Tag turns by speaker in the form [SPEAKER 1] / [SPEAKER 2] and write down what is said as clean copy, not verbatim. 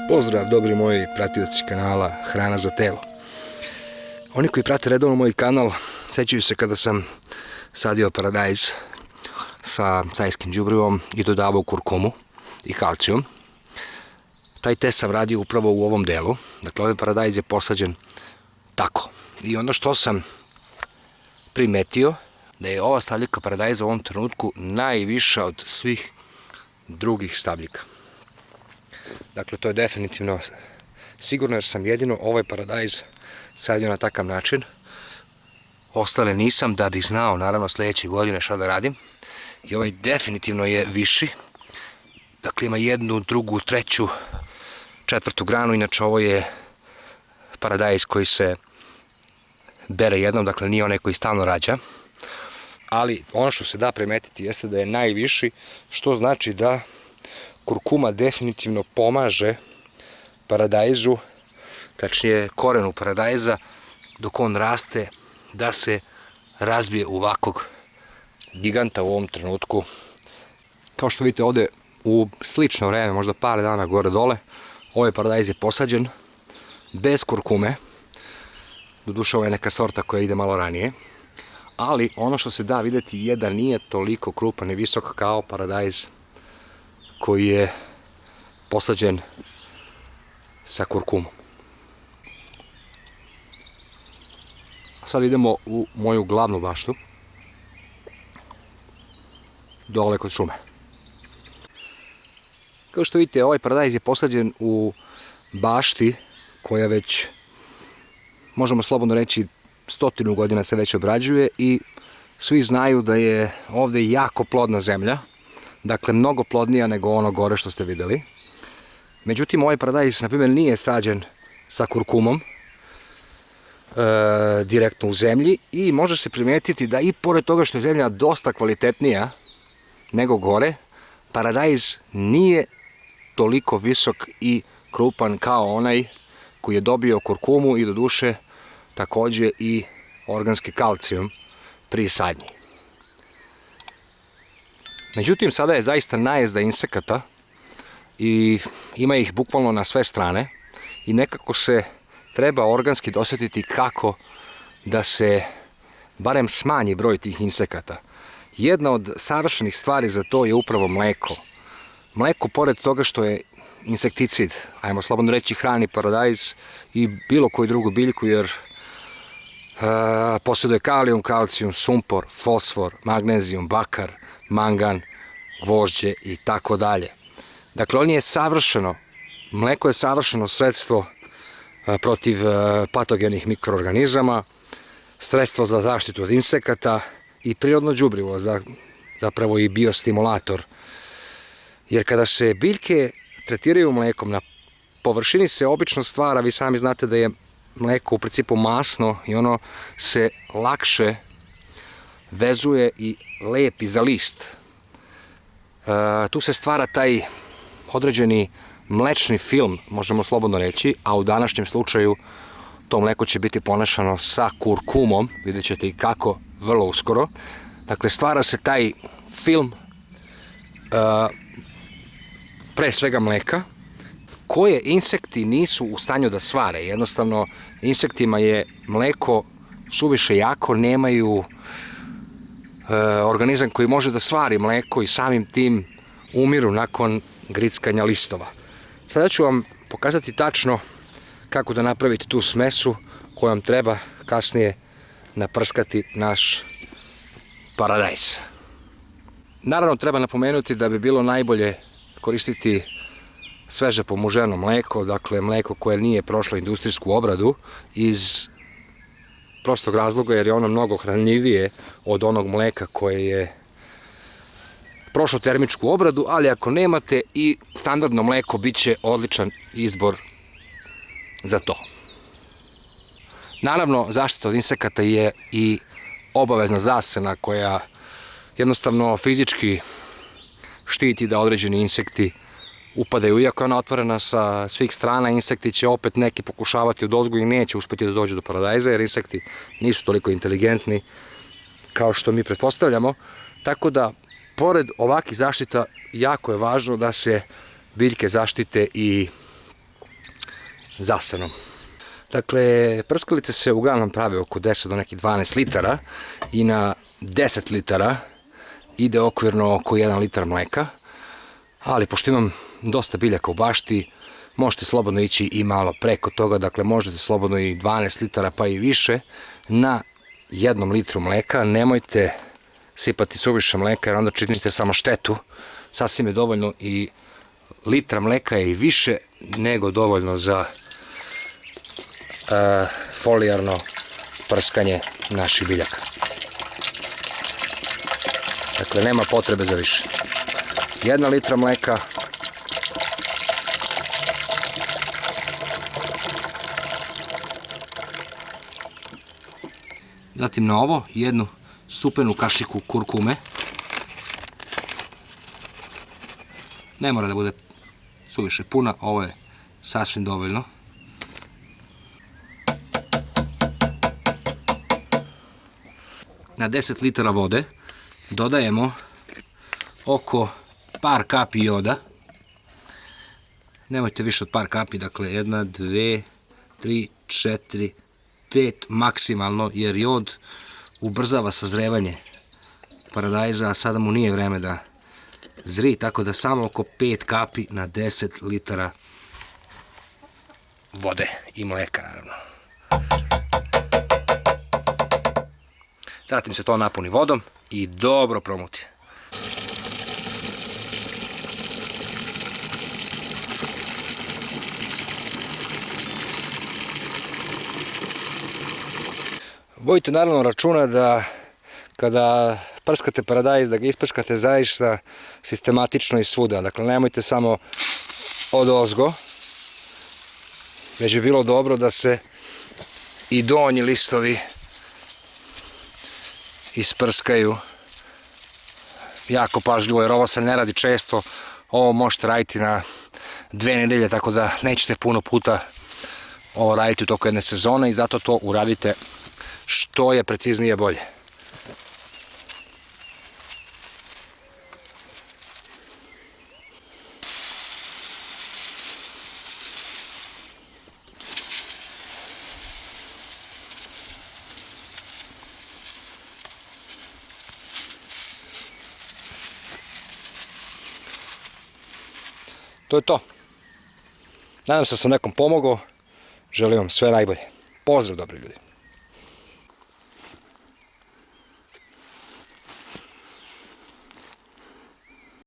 [SPEAKER 1] Pozdrav dobri moji pratioci kanala Hrana za telo. Oni koji prate redovno moj kanal sećaju se kada sam sadio paradajz sa sajskim đubrivom i dodavao kurkumu i kalcijum. Taj test sam radio upravo u ovom delu. Dakle, ovaj paradajz je posađen tako. I ono što sam primetio da je ova stabljika paradajza u ovom trenutku najviša od svih drugih stabljika. Dakle, to je definitivno sigurno jer sam jedino ovaj paradajz sadio na takav način. Ostale nisam da bih znao, naravno, sljedeće godine šta da radim. I ovaj definitivno je viši. Dakle, ima jednu, drugu, treću, četvrtu granu. Inače, ovo je paradajz koji se bere jednom, dakle nije onaj koji stalno rađa. Ali ono što se da primetiti jeste da je najviši, što znači da kurkuma definitivno pomaže paradajzu, tačnije korenu paradajza, dok on raste, da se razvije u ovakvog giganta u ovom trenutku. Kao što vidite ovdje u slično vreme, možda par dana gore dole, ovaj paradajz je posađen bez kurkume. Doduše, ovo je neka sorta koja ide malo ranije. Ali ono što se da vidjeti je da nije toliko krupan i visok kao paradajz koji je posađen sa kurkumom. A sad idemo u moju glavnu baštu, dole kod šume. Kao što vidite, ovaj paradajz je posađen u bašti koja već, možemo slobodno reći, 100 godina se već obrađuje i svi znaju da je ovdje jako plodna zemlja. Dakle, mnogo plodnija nego ono gore što ste vidjeli. Međutim, ovaj paradajz, na primjer, nije sađen sa kurkumom direktno u zemlji i može se primijetiti da i pored toga što je zemlja dosta kvalitetnija nego gore, paradajz nije toliko visok i krupan kao onaj koji je dobio kurkumu i doduše također i organski kalcijum pri sadnji. Međutim, sada je zaista najezda insekata i ima ih bukvalno na sve strane i nekako se treba organski dosjetiti kako da se barem smanji broj tih insekata. Jedna od savršenih stvari za to je upravo mleko. Mleko, pored toga što je insekticid, ajmo slobodno reći, hrani paradajz i bilo koju drugu biljku jer posjeduje kalijum, kalcijum, sumpor, fosfor, magnezijum, bakar, mangan, gvožđe i tako dalje. Dakle, on je savršeno, mleko je savršeno sredstvo protiv patogenih mikroorganizama, sredstvo za zaštitu od insekata i prirodno đubrivo, zapravo i biostimulator. Jer kada se biljke tretiraju mlekom, na površini se obično stvara, vi sami znate da je mleko u principu masno i ono se lakše vezuje i lepi za list. Tu se stvara taj određeni mlečni film, možemo slobodno reći, a u današnjem slučaju to mleko će biti pomešano sa kurkumom, vidjet ćete i kako vrlo uskoro. Dakle, stvara se taj film pre svega mleka, koje insekti nisu u stanju da svare. Jednostavno, insektima je mleko suviše jako, nemaju organizam koji može da svari mleko i samim tim umiru nakon grickanja listova. Sada ću vam pokazati tačno kako da napravite tu smesu kojom treba kasnije naprskati naš paradajz. Naravno, treba napomenuti da bi bilo najbolje koristiti sveže pomuženo mleko, dakle mleko koje nije prošlo industrijsku obradu, iz prostog razloga jer je ono mnogo hranljivije od onog mleka koje je prošlo termičku obradu, ali ako nemate i standardno mleko, bit će odličan izbor za to. Naravno, zaštita od insekata je i obavezna zasena koja jednostavno fizički štiti da određeni insekti upadaju. Iako je ona otvorena sa svih strana, insekti će opet neki pokušavati odozgo i neće uspjeti da dođu do paradajza, jer insekti nisu toliko inteligentni kao što mi pretpostavljamo. Tako da pored ovakvih zaštita, jako je važno da se biljke zaštite i zasenom. Dakle, prskalice se uglavnom prave oko 10 do nekih 12 litara i na 10 litara ide okvirno oko 1 litar mleka, ali pošto imam dosta biljaka u bašti, možete slobodno ići i malo preko toga, dakle možete slobodno i 12 litara pa i više na 1 litru mleka. Nemojte sipati suviše mleka jer onda činite samo štetu. Sasvim je dovoljno i litra mleka je i više nego dovoljno za folijarno prskanje naših biljaka. Dakle, nema potrebe za više. 1 litra mleka. Zatim na ovo 1 supenu kašiku kurkume. Ne mora da bude suviše puna, ovo je sasvim dovoljno. Na 10 litara vode dodajemo oko par kapi joda. Nemojte više od par kapi, dakle 1, 2, 3, 4, 5 maksimalno, jer jod ubrzava sazrevanje paradajza, a sada mu nije vreme da zri, tako da samo oko 5 kapi na 10 litara vode i mleka, naravno. Zatim se to napuni vodom i dobro promuti. Vodite naravno računa da kada prskate paradajz, da ga isprskate zaista sistematično i svuda. Dakle, nemojte samo odozgo, već bi bilo dobro da se i donji listovi isprskaju jako pažljivo, jer ovo se ne radi često. Ovo možete raditi na 2 nedelje, tako da nećete puno puta ovo raditi u toku jedne sezone i zato to uradite što je preciznije bolje. To je to. Nadam se da sam nekom pomogao. Želim vam sve najbolje. Pozdrav, dobri ljudi.